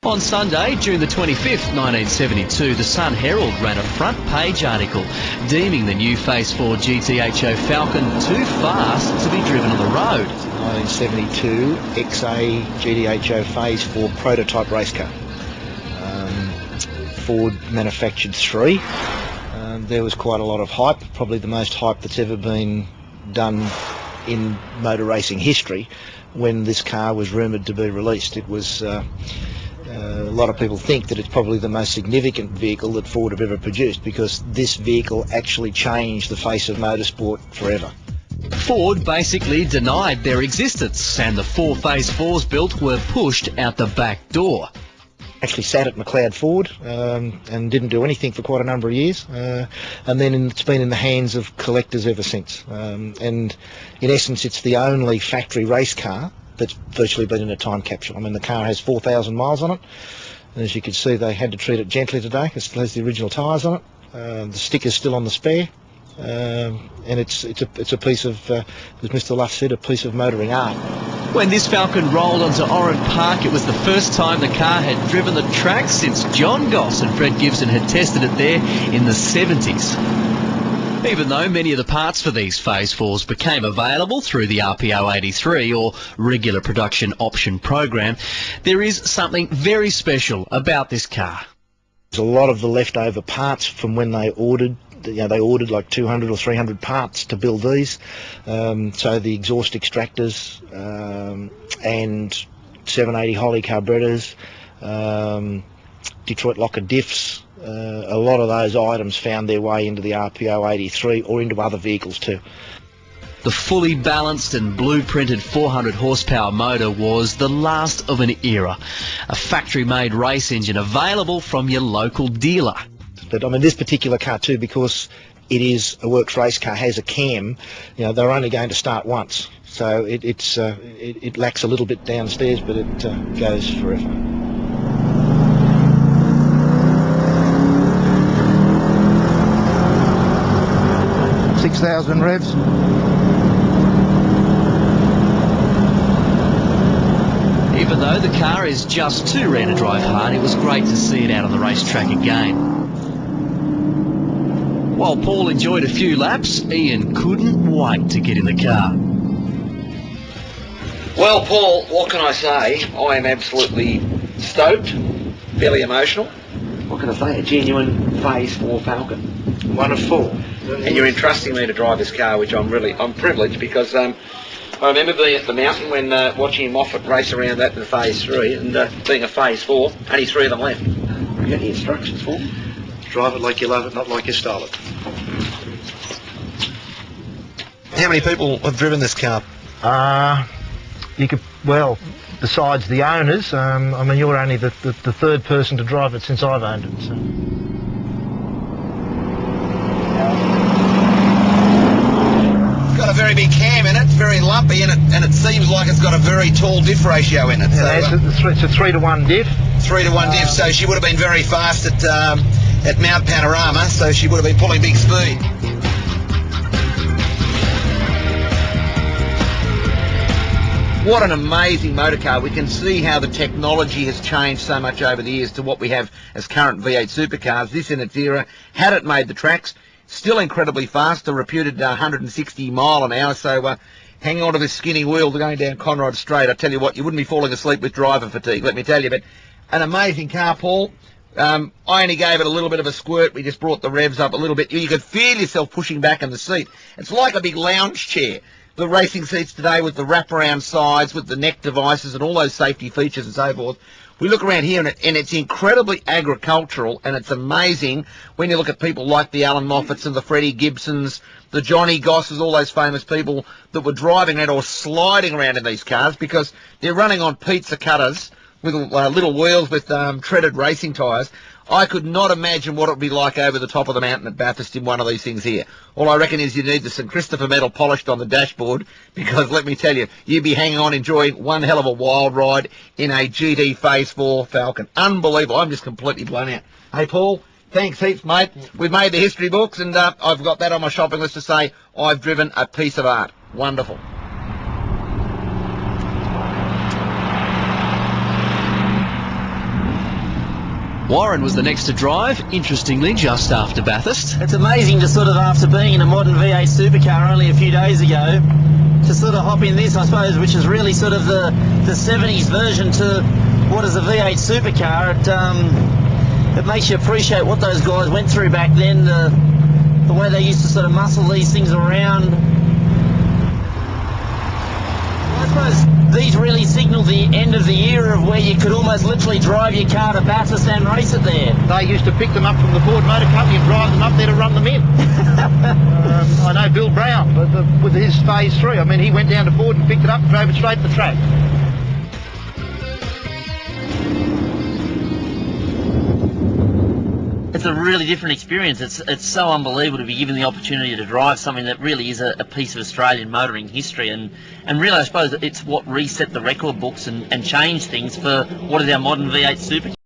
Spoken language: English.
On Sunday, June the 25th, 1972, the Sun Herald ran a front-page article deeming the new Phase 4 GTHO Falcon too fast to be driven on the road. 1972 XA GTHO Phase 4 prototype race car. Ford manufactured 3. There was quite a lot of hype, probably the most hype that's ever been done in motor racing history when this car was rumoured to be released. It was a lot of people think that it's probably the most significant vehicle that Ford have ever produced, because this vehicle actually changed the face of motorsport forever. Ford basically denied their existence, and the 4 Phase 4s built were pushed out the back door. Actually sat at McLeod Ford and didn't do anything for quite a number of years, and then it's been in the hands of collectors ever since. And in essence, it's the only factory race car that's virtually been in a time capsule. I mean, the car has 4,000 miles on it, and as you can see, they had to treat it gently today. It still has the original tyres on it. The sticker's still on the spare, and it's a piece of, as Mr. Luff said, a piece of motoring art. When this Falcon rolled onto Oran Park, it was the first time the car had driven the track since John Goss and Fred Gibson had tested it there in the 70s. Even though many of the parts for these Phase 4s became available through the RPO 83 or regular production option program, there is something very special about this car. There's a lot of the leftover parts from when they ordered. They ordered like 200 or 300 parts to build these. So the exhaust extractors and 780 Holly carburetors, Detroit locker diffs, a lot of those items found their way into the RPO 83 or into other vehicles too. The fully balanced and blueprinted 400 horsepower motor was the last of an era. A factory-made race engine available from your local dealer. But I mean, this particular car too, because it is a works race car, has a cam, they're only going to start once. So it lacks a little bit downstairs, but it goes forever. 6,000 revs. Even though the car is just too rare to drive hard, it was great to see it out on the racetrack again. While Paul enjoyed a few laps, Ian couldn't wait to get in the car. Well, Paul, what can I say? I am absolutely stoked, fairly emotional. What can I say? A genuine Phase 4 Falcon. One of 4. And you're entrusting me to drive this car, which I'm privileged, because I remember being at the mountain when watching Moffat race around that in Phase 3, and being a Phase 4, only 3 of them left. You got any instructions for me? Drive it like you love it, not like you style it. How many people have driven this car? Besides the owners, I mean, you're only the third person to drive it since I've owned it. So. Got a very big cam in it, very lumpy, and it seems like it's got a very tall diff ratio in it. Yeah, so, it's a 3-to-1 diff. 3-to-1 diff, so she would have been very fast at Mount Panorama, so she would have been pulling big speed. What an amazing motor car. We can see how the technology has changed so much over the years to what we have as current V8 supercars. This in its era, had it made the tracks, still incredibly fast, a reputed 160 mile an hour, so hanging on to this skinny wheel going down Conrod Straight, I tell you what, you wouldn't be falling asleep with driver fatigue, let me tell you. But an amazing car, Paul. I only gave it a little bit of a squirt. We just brought the revs up a little bit. You could feel yourself pushing back in the seat. It's like a big lounge chair. The racing seats today with the wraparound sides, with the neck devices and all those safety features and so forth. We look around here and it's incredibly agricultural, and it's amazing when you look at people like the Alan Moffats and the Freddie Gibsons, the Johnny Gosses, all those famous people that were driving around or sliding around in these cars, because they're running on pizza cutters with little wheels with treaded racing tyres. I could not imagine what it would be like over the top of the mountain at Bathurst in one of these things here. All I reckon is you need the St Christopher medal polished on the dashboard, because let me tell you, you'd be hanging on enjoying one hell of a wild ride in a GT Phase 4 Falcon. Unbelievable. I'm just completely blown out. Hey, Paul, thanks heaps, mate. We've made the history books, and I've got that on my shopping list to say I've driven a piece of art. Wonderful. Warren was the next to drive, interestingly just after Bathurst. It's amazing to sort of, after being in a modern V8 supercar only a few days ago, to sort of hop in this, I suppose, which is really sort of the 70s version to what is a V8 supercar. It makes you appreciate what those guys went through back then, the way they used to sort of muscle these things around. I suppose these really signal the end of the era of where you could almost literally drive your car to Bathurst and race it there. They used to pick them up from the Ford Motor Company and drive them up there to run them in. I know Bill Brown with his Phase 3. I mean, he went down to Ford and picked it up and drove it straight to the track. It's a really different experience. It's so unbelievable to be given the opportunity to drive something that really is a piece of Australian motoring history, and really I suppose it's what reset the record books and changed things for what is our modern V8 supercar.